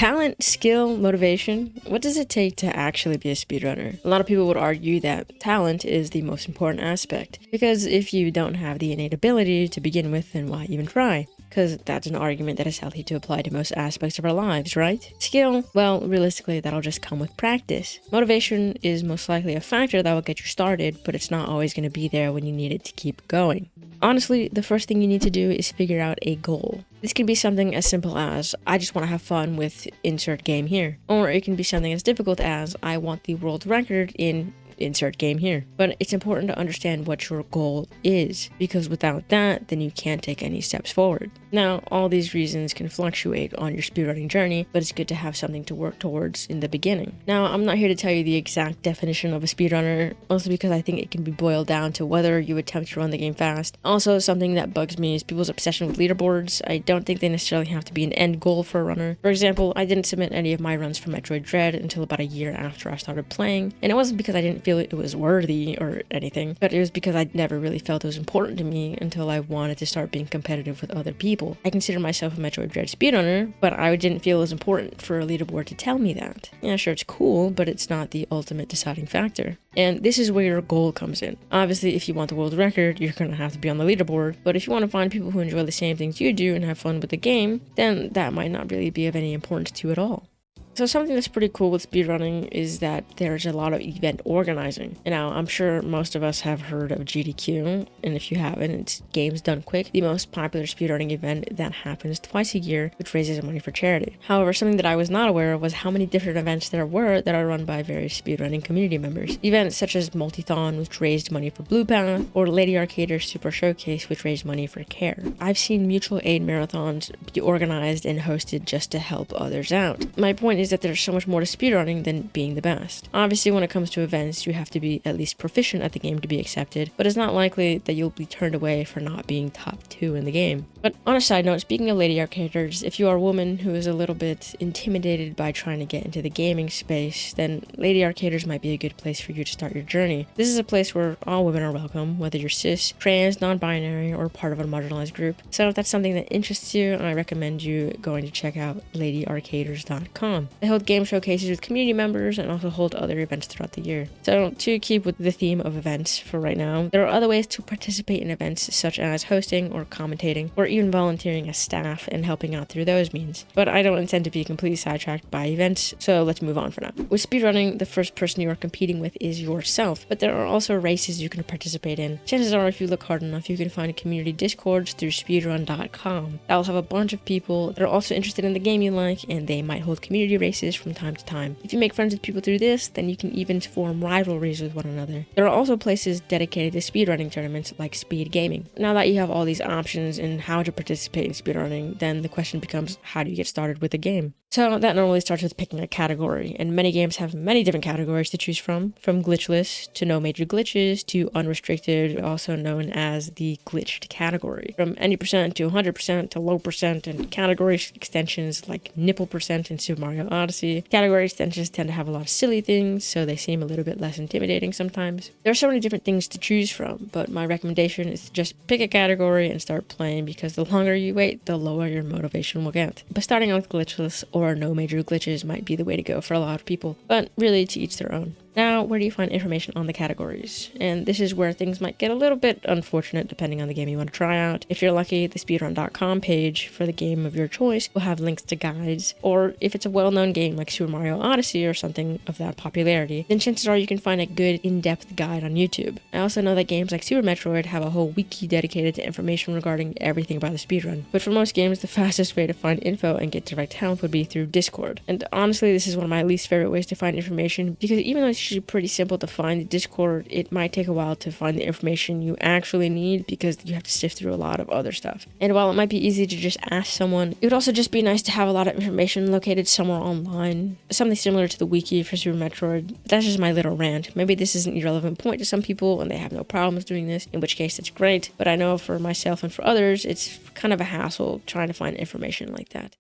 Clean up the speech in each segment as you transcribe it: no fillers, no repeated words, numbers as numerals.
Talent, skill, motivation. What does it take to actually be a speedrunner? A lot of people would argue that talent is the most important aspect, because if you don't have the innate ability to begin with, then why even try? Because that's an argument that is healthy to apply to most aspects of our lives, right? Skill, well, realistically, that'll just come with practice. Motivation is most likely a factor that will get you started, but it's not always going to be there when you need it to keep going. Honestly, the first thing you need to do is figure out a goal. This can be something as simple as, I just want to have fun with insert game here. Or it can be something as difficult as, I want the world record in insert game here. But it's important to understand what your goal is, because without that, then you can't take any steps forward. Now, all these reasons can fluctuate on your speedrunning journey, but it's good to have something to work towards in the beginning. Now, I'm not here to tell you the exact definition of a speedrunner, mostly because I think it can be boiled down to whether you attempt to run the game fast. Also, something that bugs me is people's obsession with leaderboards. I don't think they necessarily have to be an end goal for a runner. For example, I didn't submit any of my runs for Metroid Dread until about a year after I started playing, and it wasn't because I didn't feel it was worthy or anything, but it was because I never really felt it was important to me until I wanted to start being competitive with other people. I consider myself a Metroid Dread speedrunner, but I didn't feel it was important for a leaderboard to tell me that. Yeah, sure, it's cool, but it's not the ultimate deciding factor. And this is where your goal comes in. Obviously, if you want the world record, you're going to have to be on the leaderboard, but if you want to find people who enjoy the same things you do and have fun with the game, then that might not really be of any importance to you at all. So something that's pretty cool with speedrunning is that there's a lot of event organizing. And now, I'm sure most of us have heard of GDQ, and if you haven't, it's Games Done Quick, the most popular speedrunning event that happens twice a year, which raises money for charity. However, something that I was not aware of was how many different events there were that are run by various speedrunning community members. Events such as Multithon, which raised money for Blue Path, or Lady Arcader's Super Showcase, which raised money for CARE. I've seen mutual aid marathons be organized and hosted just to help others out. My point is that there's so much more to speedrunning than being the best. Obviously, when it comes to events, you have to be at least proficient at the game to be accepted, but it's not likely that you'll be turned away for not being top 2 in the game. But on a side note, speaking of Lady Arcaders, if you are a woman who is a little bit intimidated by trying to get into the gaming space, then Lady Arcaders might be a good place for you to start your journey. This is a place where all women are welcome, whether you're cis, trans, non-binary, or part of a marginalized group. So if that's something that interests you, I recommend you going to check out ladyarcaders.com. They hold game showcases with community members and also hold other events throughout the year. So to keep with the theme of events for right now, there are other ways to participate in events such as hosting or commentating, or even volunteering as staff and helping out through those means. But I don't intend to be completely sidetracked by events, so let's move on for now. With speedrunning, the first person you are competing with is yourself, but there are also races you can participate in. Chances are, if you look hard enough, you can find community discords through speedrun.com. That'll have a bunch of people that are also interested in the game you like, and they might hold community races from time to time. If you make friends with people through this, then you can even form rivalries with one another. There are also places dedicated to speedrunning tournaments like Speed Gaming. Now that you have all these options in how to participate in speedrunning, then the question becomes, how do you get started with the game? So that normally starts with picking a category, and many games have many different categories to choose from glitchless to no major glitches to unrestricted, also known as the glitched category. From any percent to 100% to low percent, and category extensions like nipple percent in Super Mario Odyssey. Category extensions tend to have a lot of silly things, so they seem a little bit less intimidating sometimes. There are so many different things to choose from, but my recommendation is to just pick a category and start playing, because the longer you wait, the lower your motivation will get. But starting out with glitchless or no major glitches might be the way to go for a lot of people, but really to each their own. Now, where do you find information on the categories? And this is where things might get a little bit unfortunate depending on the game you want to try out. If you're lucky, the speedrun.com page for the game of your choice will have links to guides, or if it's a well-known game like Super Mario Odyssey or something of that popularity, then chances are you can find a good in-depth guide on YouTube. I also know that games like Super Metroid have a whole wiki dedicated to information regarding everything about the speedrun. But for most games, the fastest way to find info and get direct help would be through Discord. And honestly, this is one of my least favorite ways to find information, because even though it's usually pretty simple to find the Discord, it might take a while to find the information you actually need, because you have to sift through a lot of other stuff. And while it might be easy to just ask someone, it would also just be nice to have a lot of information located somewhere online, something similar to the wiki for Super Metroid. But that's just my little rant. Maybe this is an irrelevant point to some people and they have no problems doing this, in which case it's great, but I know for myself and for others, it's kind of a hassle trying to find information like that.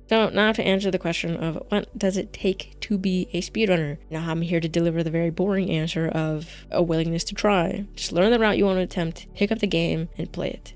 So now to answer the question of what does it take to be a speedrunner? Now I'm here to deliver the very boring answer of a willingness to try. Just learn the route you want to attempt, pick up the game, and play it.